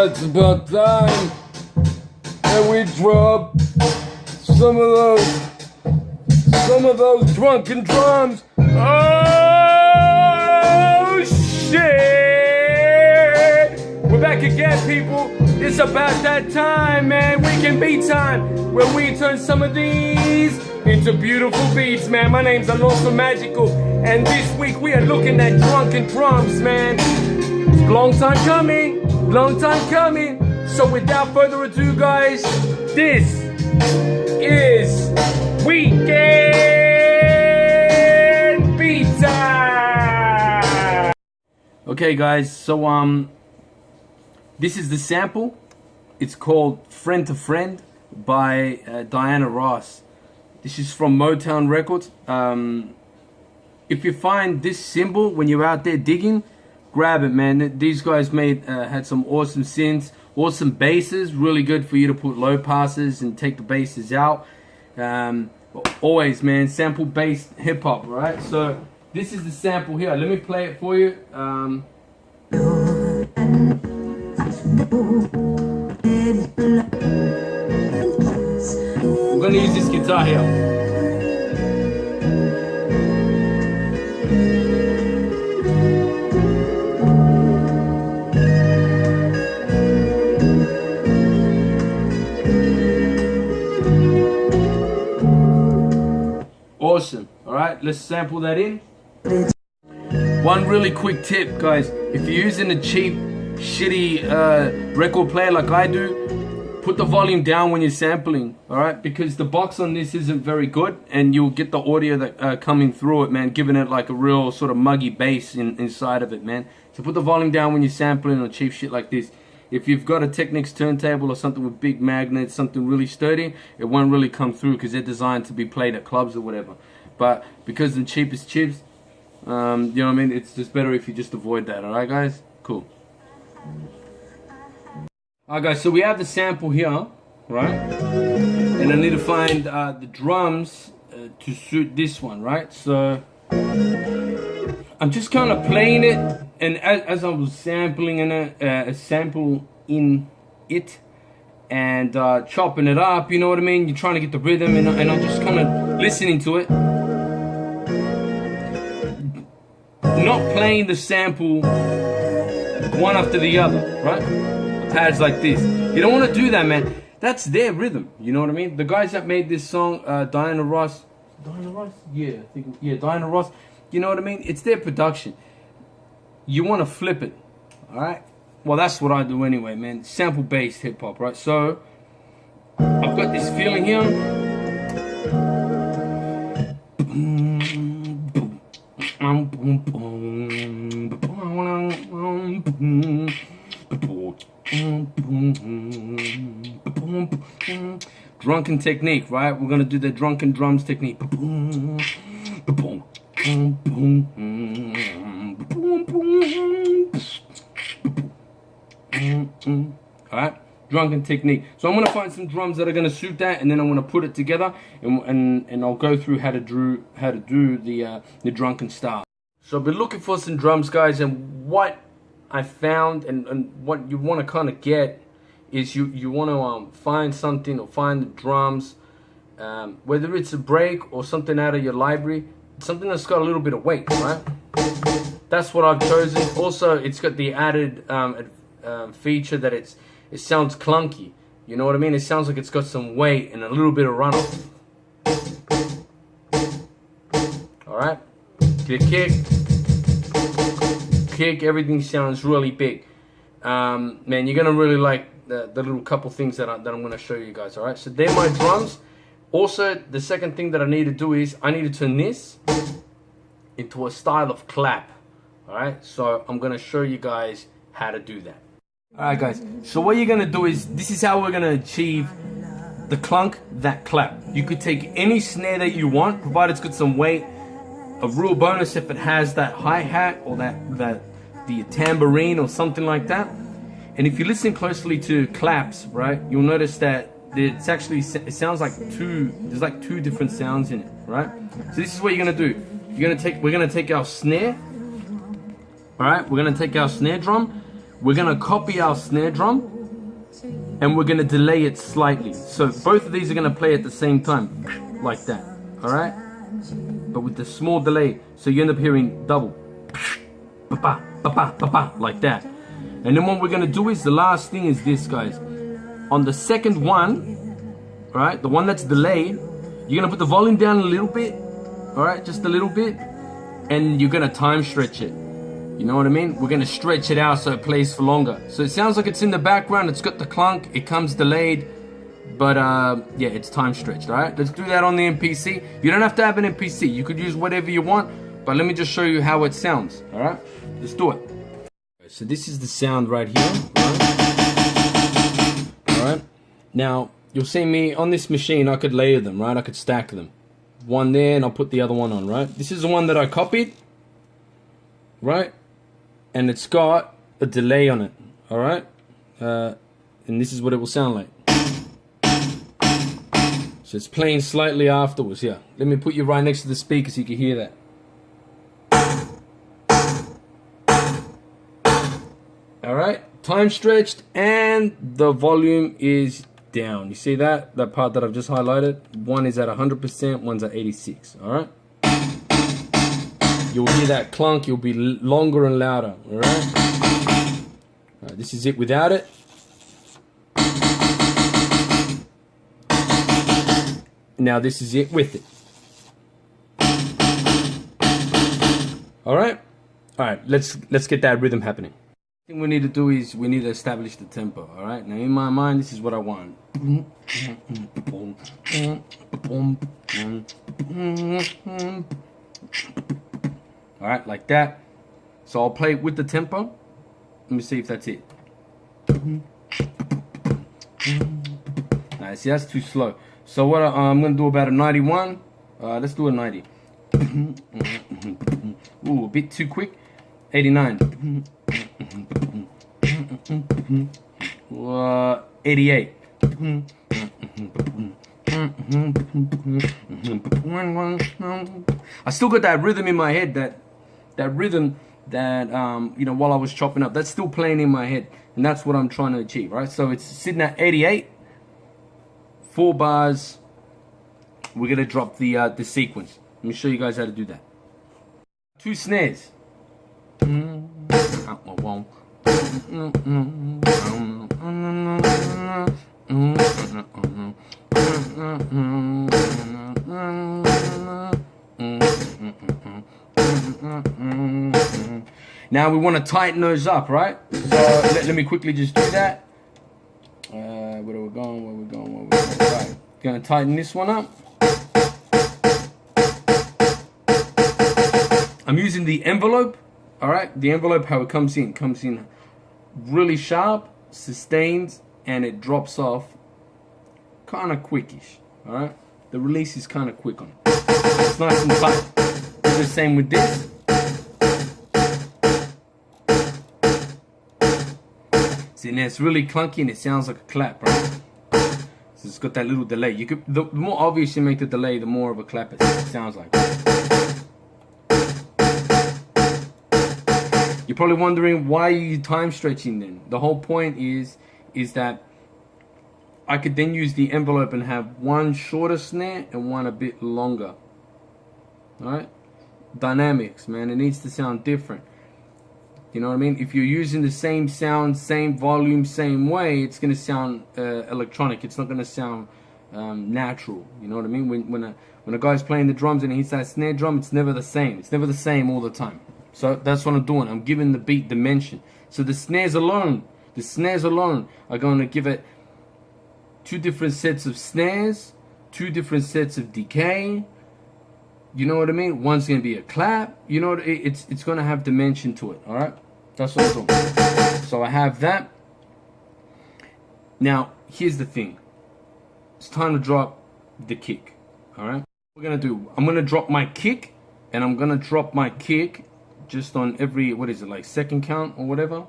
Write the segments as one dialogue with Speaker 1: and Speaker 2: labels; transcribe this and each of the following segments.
Speaker 1: it's about time that we drop some of those drunken drums. Oh shit! We're back again, people. It's about that time, man. Weekend beat time, where we turn some of these into beautiful beats, man. My name's Alonso Magical, and this week we are looking at drunken drums, man. It's a long time coming, long time coming. So without further ado, guys, this is Weekend Beat Time. Okay, guys, so this is the sample. It's called Friend to Friend by Diana Ross. This is from Motown Records. If you find this cymbal when you're out there digging, grab it, man. These guys had some awesome synths, awesome basses, really good for you to put low passes and take the basses out. Always, man, sample based hip hop, right? So this is the sample here. Let me play it for you. I'm gonna use this guitar here. Awesome. All right, let's sample that in. One really quick tip, guys. If you're using a cheap, shitty record player like I do, put the volume down when you're sampling, all right? Because the box on this isn't very good, and you'll get the audio that coming through it, man, giving it like a real sort of muggy bass inside of it, man. So put the volume down when you're sampling on cheap shit like this. If you've got a Technics turntable or something with big magnets, something really sturdy, it won't really come through because they're designed to be played at clubs or whatever. But because the cheapest chips, you know what I mean? It's just better if you just avoid that, alright, guys? Cool. Alright, guys, so we have the sample here, right? And I need to find the drums to suit this one, right? So I'm just kind of playing it, and as I was sampling in a sample in it and chopping it up, you know what I mean? You're trying to get the rhythm, and I'm just kind of listening to it. Not playing the sample one after the other, right? Pads like this. You don't want to do that, man. That's their rhythm, you know what I mean? The guys that made this song, Diana Ross? Yeah, I think, yeah, Diana Ross. You know what I mean? It's their production. You want to flip it, alright? Well, that's what I do anyway, man. Sample-based hip-hop, right? So, I've got this feeling here. Drunken technique, right? We're gonna do the drunken drums technique. Alright, drunken technique. So I'm gonna find some drums that are gonna suit that, and then I'm gonna put it together, and I'll go through how to do the drunken style. So I've been looking for some drums, guys, and what I found and what you want to kind of get is you want to find something, or find the drums, whether it's a break or something out of your library, something that's got a little bit of weight, right? That's what I've chosen. Also, it's got the added feature that it sounds clunky. You know what I mean? It sounds like it's got some weight and a little bit of runoff. All right, the kick, everything sounds really big. Man, you're gonna really like the little couple things that I'm gonna show you guys. All right, so they're my drums. Also, the second thing that I need to do is I need to turn this into a style of clap. All right, so I'm gonna show you guys how to do that. All right, guys, so what you're gonna do is, this is how we're gonna achieve the clunk, that clap. You could take any snare that you want, provided it's got some weight. A real bonus if it has that hi-hat or the tambourine or something like that. And if you listen closely to claps, right, you'll notice that it sounds like there's like two different sounds in it, right? So this is what you're gonna do. We're gonna take our snare. All right, we're gonna take our snare drum. we're gonna copy our snare drum and we're gonna delay it slightly. So both of these are gonna play at the same time, like that, all right? But with the small delay, so you end up hearing double, like that. And then what we're gonna do is, the last thing is this, guys. On the second one, right, the one that's delayed, you're gonna put the volume down a little bit, all right, just a little bit, and you're gonna time stretch it. You know what I mean? We're gonna stretch it out so it plays for longer. So it sounds like it's in the background, it's got the clunk, it comes delayed, but yeah, it's time stretched, all right? Let's do that on the MPC. You don't have to have an MPC, you could use whatever you want, but let me just show you how it sounds, all right? Let's do it. So this is the sound right here, all right? Now, you'll see me on this machine, I could layer them, right? I could stack them. One there, and I'll put the other one on, right? This is the one that I copied, right? And it's got a delay on it, all right? And this is what it will sound like. So it's playing slightly afterwards, yeah. Let me put you right next to the speaker so you can hear that. All right, time stretched, and the volume is down. You see that? That part that I've just highlighted? One is at 100%, one's at 86, all right? You'll hear that clunk, you'll be longer and louder, all right? All right, this is it without it. Now this is it with it. All right? All right, let's get that rhythm happening. The thing we need to do is we need to establish the tempo, all right? Now in my mind, this is what I want. All right, like that. So I'll play with the tempo. Let me see if that's it. Nice, see, that's too slow. So what I'm gonna do about a 91. Let's do a 90. Ooh, a bit too quick. 89. 88. I still got that rhythm in my head, that rhythm that you know, while I was chopping up, that's still playing in my head, and that's what I'm trying to achieve, right? So it's sitting at 88, 4 bars. We're gonna drop the sequence. Let me show you guys how to do that. 2 snares. Now we want to tighten those up, right? So let me quickly just do that. Where are we going? Right. Gonna tighten this one up. I'm using the envelope, all right? The envelope, how it comes in really sharp, sustains, and it drops off kind of quickish, all right? The release is kind of quick on it. It's nice and tight. Do the same with this. See, now it's really clunky and it sounds like a clap, right? So it's got that little delay. You could, the more obvious you make the delay, the more of a clap it sounds like. You're probably wondering, why are you time stretching then? The whole point is that I could then use the envelope and have one shorter snare and one a bit longer. Alright? Dynamics, man. It needs to sound different. You know what I mean? If you're using the same sound, same volume, same way, it's going to sound electronic. It's not going to sound natural. You know what I mean? When a guy's playing the drums and he hits that snare drum, it's never the same. It's never the same all the time. So that's what I'm doing. I'm giving the beat dimension. So the snares alone are going to give it 2 different sets of snares, 2 different sets of decay. You know what I mean? One's going to be a clap. You know, it's going to have dimension to it. All right? That's what I'm doing. So I have that. Now, here's the thing. It's time to drop the kick. All right? What we're going to do, I'm going to drop my kick, and I'm going to drop my kick just on every, what is it, like second count or whatever.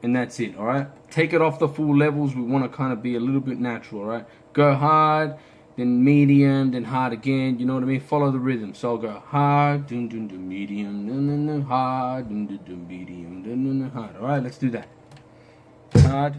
Speaker 1: And that's it, all right? Take it off the full levels. We want to kind of be a little bit natural, all right? Go hard, then medium, then hard again. You know what I mean? Follow the rhythm. So I'll go hard, dun dun dun, medium, dun dun dun, hard, dun dun dun, medium, dun dun dun, hard. All right, let's do that. hard.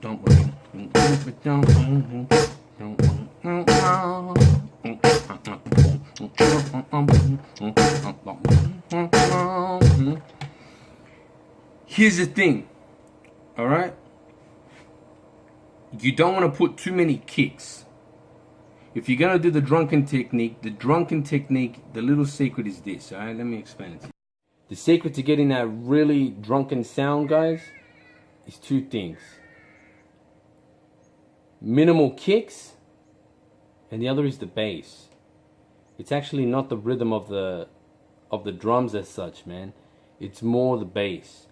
Speaker 1: Don't worry. Here's the thing, all right? You don't want to put too many kicks. If you're going to do the drunken technique, the little secret is this, all right? Let me explain it to you. The secret to getting that really drunken sound, guys, is two things. Minimal kicks, and the other is the bass. It's actually not the rhythm of the drums as such, man. It's more the bass.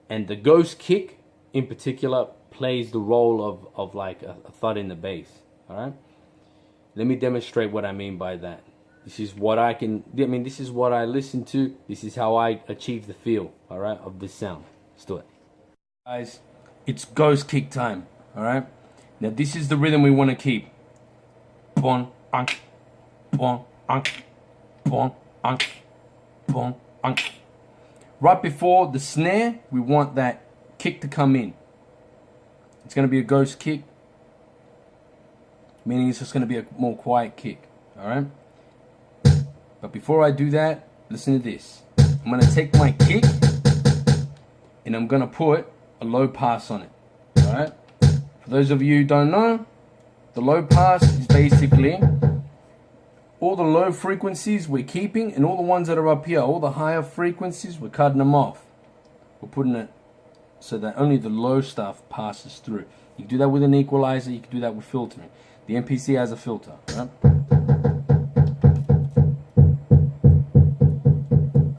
Speaker 1: And the ghost kick, in particular, plays the role of like a thud in the bass, all right? Let me demonstrate what I mean by that. This is what this is what I listen to. This is how I achieve the feel, all right, of this sound. Let's do it. Guys, it's ghost kick time, all right? Now this is the rhythm we want to keep. Bon, ank, bon, ank, bon, ank, bon, ank. Right before the snare, we want that kick to come in. It's going to be a ghost kick, meaning it's just going to be a more quiet kick, alright? But before I do that, listen to this. I'm going to take my kick and I'm going to put a low pass on it, alright? For those of you who don't know, the low pass is basically all the low frequencies we're keeping, and all the ones that are up here, all the higher frequencies, we're cutting them off. We're putting it so that only the low stuff passes through. You can do that with an equalizer, you can do that with filtering. The MPC has a filter, right?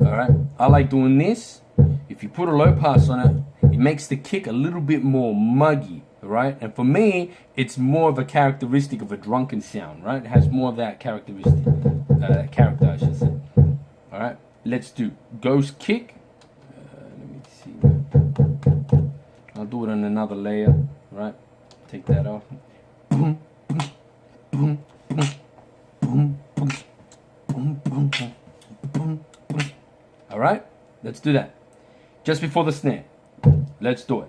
Speaker 1: Alright, I like doing this. If you put a low pass on it, it makes the kick a little bit more muggy. Right, and for me, it's more of a characteristic of a drunken sound, right? It has more of that characteristic, character, I should say. All right, let's do ghost kick. Let me see. I'll do it on another layer, right? Take that off. Boom, boom, boom, boom, boom, boom, boom, boom, boom. All right, let's do that. Just before the snare, let's do it.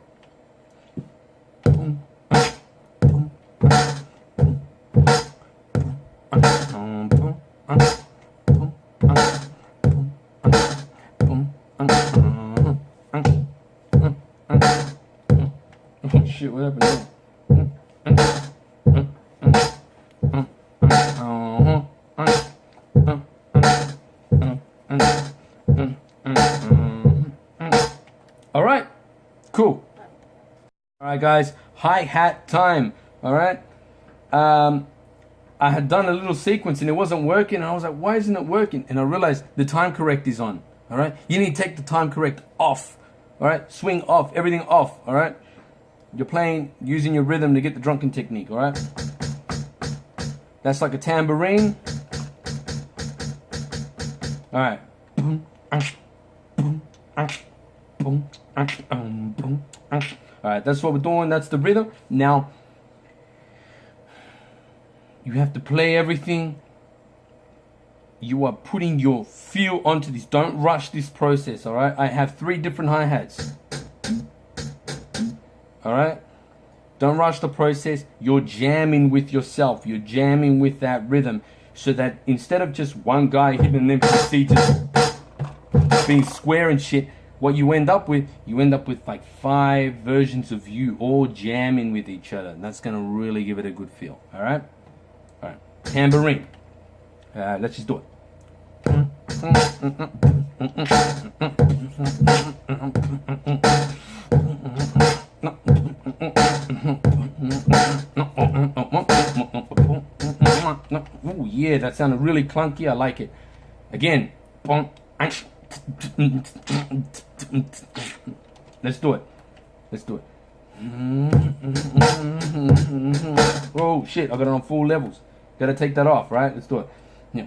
Speaker 1: Oh shit, what happened there? Alright, cool. Alright guys, hi-hat time, alright? I had done a little sequence and it wasn't working, and I was like, why isn't it working? And I realized the time correct is on, alright? You need to take the time correct off, alright? Swing off, everything off, alright? You're playing, using your rhythm to get the drunken technique, alright? That's like a tambourine. Alright. Alright, that's what we're doing, that's the rhythm. Now, you have to play everything. You are putting your feel onto this. Don't rush this process, alright? I have 3 different hi-hats. Alright? Don't rush the process. You're jamming with yourself. You're jamming with that rhythm. So that instead of just one guy hitting an MPC just being square and shit, what you end up with like 5 versions of you all jamming with each other. And that's going to really give it a good feel. Alright? Alright. Tambourine. Let's just do it. Ooh, yeah, that sounded really clunky. I like it. Again. Let's do it. Let's do it. Oh shit, I got it on full levels. Gotta take that off, right? Let's do it. Yeah.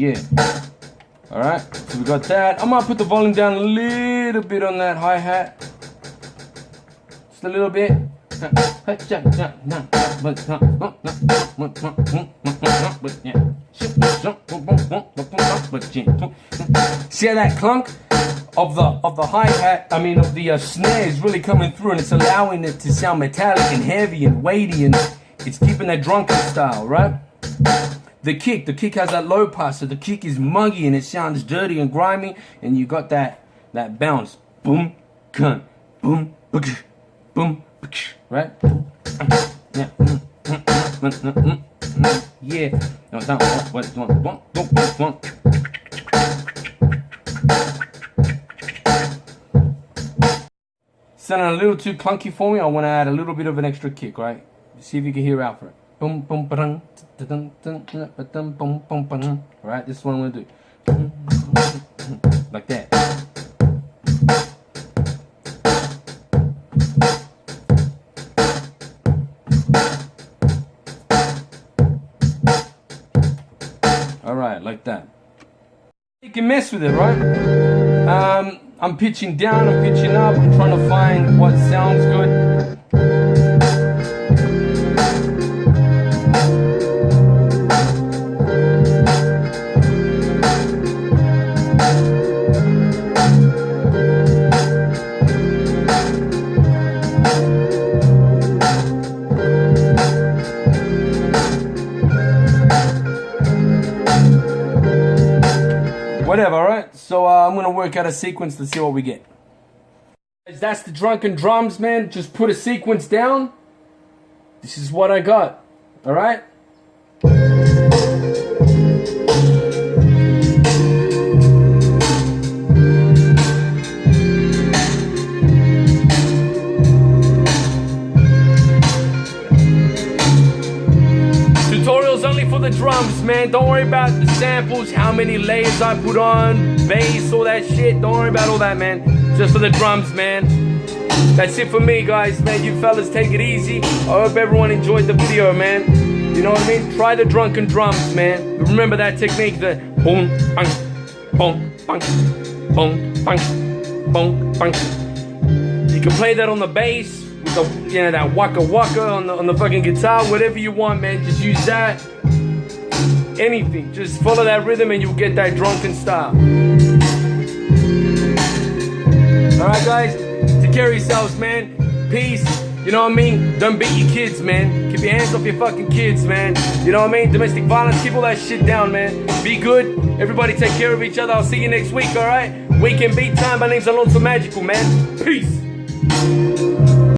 Speaker 1: Yeah. Alright, so we got that. I might put the volume down a little bit on that hi-hat. Just a little bit. See how that clunk of the hi-hat, I mean of the snare is really coming through, and it's allowing it to sound metallic and heavy and weighty, and it's keeping that drunken style, right? The kick has that low pass, so the kick is muggy and it sounds dirty and grimy, and you got that bounce. Boom, gun, boom, boom, right? Yeah. Yeah. Sounding a little too clunky for me. I want to add a little bit of an extra kick, right? See if you can hear out for it. Boom, boom, ba-dum, boom, boom, ba-dum. Right, this is what I'm gonna do. Like that. All right, like that. You can mess with it, right? I'm pitching down, I'm pitching up, I'm trying to find what sounds good. Whatever, alright? So I'm gonna work out a sequence to see what we get. That's the Drunken Drums, man. Just put a sequence down. This is what I got. Alright? Tutorials only for the drums, man. Don't worry about the samples, how many layers I put on, bass, all that shit. Don't worry about all that, man. Just for the drums, man. That's it for me, guys, man. You fellas take it easy. I hope everyone enjoyed the video, man. You know what I mean? Try the Drunken Drums, man. Remember that technique, the boom, bang, boom, bang, boom, bang, boom, bang. You can play that on the bass. The, you know, that waka waka on the fucking guitar, whatever you want, man. Just use that. Anything. Just follow that rhythm and you'll get that drunken style. Alright, guys. Take care of yourselves, man. Peace. You know what I mean? Don't beat your kids, man. Keep your hands off your fucking kids, man. You know what I mean? Domestic violence, keep all that shit down, man. Be good. Everybody take care of each other. I'll see you next week, alright? Weekend beat time. My name's Alonso Magical, man. Peace.